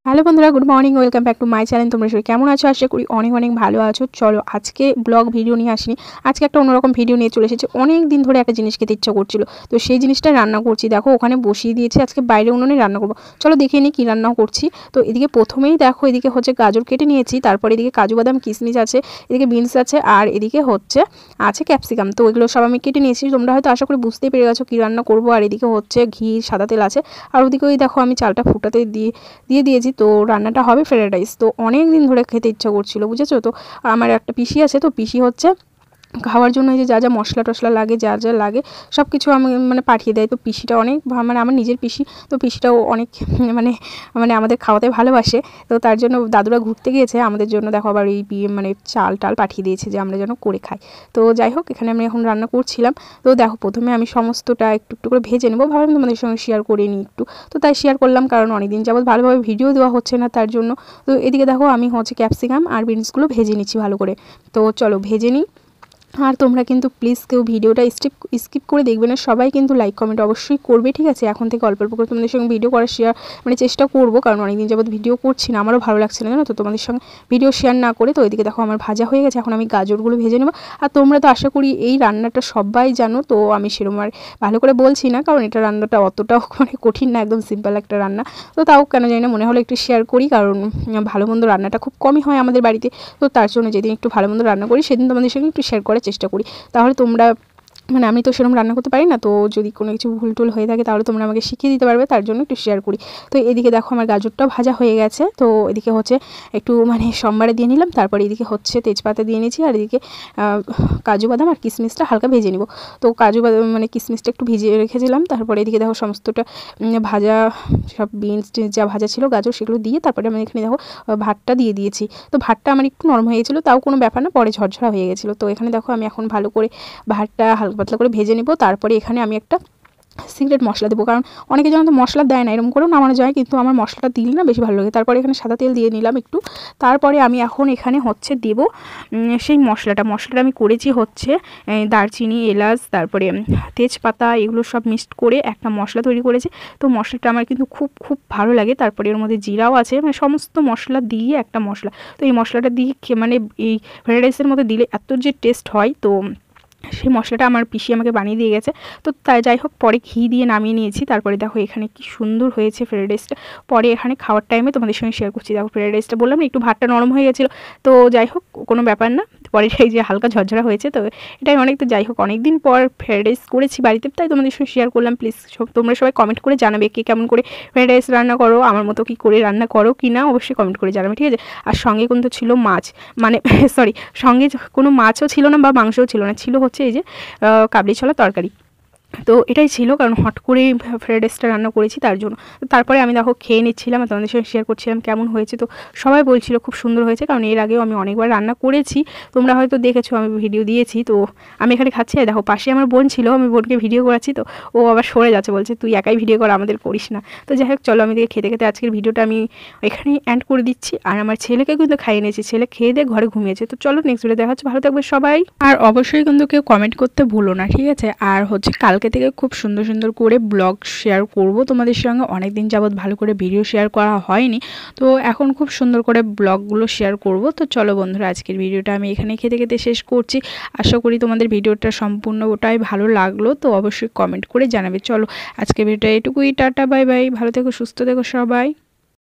Hello বন্ধুরা, good morning, welcome back to my channel. তোমরা সবাই কেমন আছো? আশা করি অনেক অনেক ভালো আছো। চলো আজকে ব্লগ ভিডিও নিয়ে আসিনি, আজকে একটা অন্যরকম ভিডিও নিয়ে চলে এসেছি। অনেক দিন ধরে একটা জিনিস খেতে ইচ্ছা করছিল, তো সেই জিনিসটা রান্না করছি। দেখো ওখানে বসিয়ে দিয়েছি, আজকে বাইরে উনুনে রান্না করবো। চলো দেখে নিই কী রান্না করছি। তো এদিকে প্রথমেই দেখো, এদিকে হচ্ছে গাজর কেটে নিয়েছি, তারপর এদিকে কাজু বাদাম কিশমিশ আছে, এদিকে বিনস আছে, আর এদিকে আছে ক্যাপসিকাম। তো এগুলো সব আমি কেটে নিয়েছি। তোমরা হয়তো আশা করি বুঝতেই পেরে গেছো কী রান্না করবো। আর এদিকে হচ্ছে ঘি, সাদা তেল আছে, আর ওদিকে ওই দেখো আমি চালটা ফুটাতে দিয়ে দিয়েছি। তো রান্নাটা হবে ফ্রাইড রাইস। তো অনেক দিন ধরে খেতে ইচ্ছা করছিল, বুঝেছো। তো আমার একটা পিসি আছে, তো পিসি হচ্ছে খাওয়ার জন্য এই যে যা যা মশলা টশলা লাগে, যা যা লাগে সব কিছু আমি পাঠিয়ে দেয়। তো পিসিটা অনেক আমার নিজের পিসি, তো পিসিটাও অনেক মানে আমাদের খাওয়াতে ভালোবাসে। তো তার জন্য দাদুরা ঘুরতে গিয়েছে, আমাদের জন্য দেখো আবার এই চাল টাল পাঠিয়ে দিয়েছে যে আমরা যেন করে খাই। তো যাই হোক, এখানে আমি এখন রান্না করছিলাম। তো দেখো প্রথমে আমি সমস্তটা একটু একটু করে ভেজে নেবো, ভাবলাম তোমাদের সঙ্গে শেয়ার করে নিই একটু। তো তাই শেয়ার করলাম, কারণ অনেকদিন যাবত ভালোভাবে ভিডিও দেওয়া হচ্ছে না, তার জন্য। তো এদিকে দেখো আমি হচ্ছে ক্যাপসিকাম আর বিনসগুলো ভেজে নিচ্ছি ভালো করে। তো চলো ভেজে নিই। আর তোমরা কিন্তু প্লিজ কেউ ভিডিওটা স্কিপ করে দেখবে না, সবাই কিন্তু লাইক কমেন্ট অবশ্যই করবে, ঠিক আছে। এখন থেকে অল্প অল্প করে তোমাদের সঙ্গে ভিডিও করার চেষ্টা করবো, কারণ অনেকদিন যাবত ভিডিও করছি না, আমারও ভালো লাগছে না, জানো তো, তোমাদের সঙ্গে ভিডিও শেয়ার না করে। তো এদিকে দেখো আমার ভাজা হয়ে গেছে, এখন আমি গাজরগুলো ভেজে নেবো। আর তোমরা তো আশা করি এই রান্নাটা সবাই জানো, তো আমি সেরকম আর ভালো করে বলছি না, কারণ এটা রান্নাটা অতটাও কঠিন না, একদম সিম্পল একটা রান্না। তো তাও কেন জানি না মনে হলো একটু শেয়ার করি, কারণ ভালো মন্দ রান্নাটা খুব কমই হয় আমাদের বাড়িতে। তো তার জন্য যেদিন একটু ভালো মন্দ রান্না করি সেদিন তোমাদের সঙ্গে একটু শেয়ার করার চেষ্টা করি। তাহলে তোমরা আমি তো সেরকম রান্না করতে পারি না, তো যদি কোনো কিছু ভুল টুল হয়ে থাকে তাহলে তোমরা আমাকে শিখিয়ে দিতে পারবে, তার জন্য একটু শেয়ার করি। তো এদিকে দেখো আমার গাজরটাও ভাজা হয়ে গেছে। তো এদিকে হচ্ছে একটু সোমবারে দিয়ে নিলাম, তারপর এদিকে হচ্ছে তেজপাতা দিয়ে নিয়েছি, আর এদিকে কাজু বাদাম আর কিশমিশটা হালকা ভেজে নিব। তো কাজু বাদাম কিশমিশটা একটু ভিজিয়ে রেখেছিলাম। তারপরে এদিকে দেখো সমস্তটা ভাজা, সব বিনস যা ভাজা ছিল, গাজর, সেগুলো দিয়ে তারপরে আমি এখানে দেখো ভাতটা দিয়ে দিয়েছি। তো ভাতটা আমার একটু নরম হয়ে গেছিলো, তাও কোনো ব্যাপার না, পরে ঝরঝরা হয়ে গেছিলো। তো এখানে দেখো আমি এখন ভালো করে ভাতটা হালকা পাতলা করে ভেজে নেব। তারপরে এখানে আমি একটা সিক্রেট মশলা দেবো, কারণ অনেকে যেন তো মশলা দেয় না, এরকম করেও নামানো যায়, কিন্তু আমার মশলাটা দিলে না বেশি ভালো লাগে। তারপরে এখানে সাদা তেল দিয়ে নিলাম একটু। তারপরে আমি এখন এখানে দেব সেই মশলাটা আমি করেছি দারচিনি, এলাচ, তারপরে তেজপাতা, এগুলো সব মিক্সড করে একটা মশলা তৈরি করেছি। তো মশলাটা আমার কিন্তু খুব খুব ভালো লাগে। তারপরে এর মধ্যে জিরাও আছে, সমস্ত মশলা দিয়ে একটা মশলা। তো এই মশলাটা দিয়ে এই ফ্রাইড রাইসের মধ্যে দিলে এত যে টেস্ট হয়, তো সেই মশলাটা আমার পিসি আমাকে বানিয়ে দিয়ে গেছে। তো তাই যাই হোক, পরে ঘি দিয়ে নামিয়ে নিয়েছি। তারপরে দেখো এখানে কি সুন্দর হয়েছে ফ্রাইড রাইসটা। পরে এখানে খাওয়ার টাইমে তোমাদের সঙ্গে শেয়ার করছি। দেখো ফ্রাইড রাইসটা বললাম না একটু ভাতটা নরম হয়ে গেছিলো, তো যাই হোক কোনো ব্যাপার না। পরে এই যে হালকা ঝরঝরা হয়েছে, তো এটাই অনেক। তো যাই হোক, অনেক দিন পর ফ্রাইড রাইস করেছি বাড়িতে, তাই তোমাদের সঙ্গে শেয়ার করলাম। প্লিজ তোমরা সবাই কমেন্ট করে জানাবে কে কেমন করে ফ্রাইড রাইস রান্না করো, আমার মতো কি করে রান্না করো কি না, অবশ্যই কমেন্ট করে জানাবে, ঠিক আছে। আর সঙ্গে কিন্তু ছিল মাছ, সরি, সঙ্গে কোনো মাছও ছিল না বা মাংসও ছিল না, ছিল হচ্ছে এই যে কাবলি ছোলার তরকারি। তো এটাই ছিল, কারণ হট করেই ফ্রাইড রাইসটা রান্না করেছি, তার জন্য। তারপরে আমি দেখো খেয়ে নিচ্ছিলাম আর তোমাদের সঙ্গে শেয়ার করছিলাম কেমন হয়েছে। তো সবাই বলছিল খুব সুন্দর হয়েছে, কারণ এর আগেও আমি অনেকবার রান্না করেছি, তোমরা হয়তো দেখেছো, আমি ভিডিও দিয়েছি। তো আমি এখানে খাচ্ছি, আর দেখো পাশে আমার বোন ছিল, আমি বোনকে ভিডিও করাচ্ছি, তো ও আবার সরে যাচ্ছে, বলছে তুই একাই ভিডিও কর, আমাদের করিস না। তো যাই হোক চলো, আমি খেতে খেতে আজকের ভিডিওটা আমি এখানেই এন্ড করে দিচ্ছি। আর আমার ছেলেকে কিন্তু খাইয়ে নিয়েছি, ছেলে খেয়ে দিয়ে ঘরে ঘুমিয়েছে। তো চলো নেক্সট ভিডিও দেখা হচ্ছে, ভালো থাকবে সবাই। আর অবশ্যই কিন্তু কেউ কমেন্ট করতে ভুলো না, ঠিক আছে। আর কালকে থেকে খুব সুন্দর সুন্দর করে ব্লগ শেয়ার করব তোমাদের সঙ্গে। অনেকদিন যাবত ভালো করে ভিডিও শেয়ার করা হয়নি, তো এখন খুব সুন্দর করে ব্লগগুলো শেয়ার করব। তো চলো বন্ধুরা, আজকের ভিডিওটা আমি এখানে খেতে খেতে শেষ করছি। আশা করি তোমাদের ভিডিওটা সম্পূর্ণ ওটাই ভালো লাগলো, তো অবশ্যই কমেন্ট করে জানাবে। চলো আজকের ভিডিওটা এটুকুই, টাটা বাই বাই, ভালো থেকো, সুস্থ থেকো সবাই।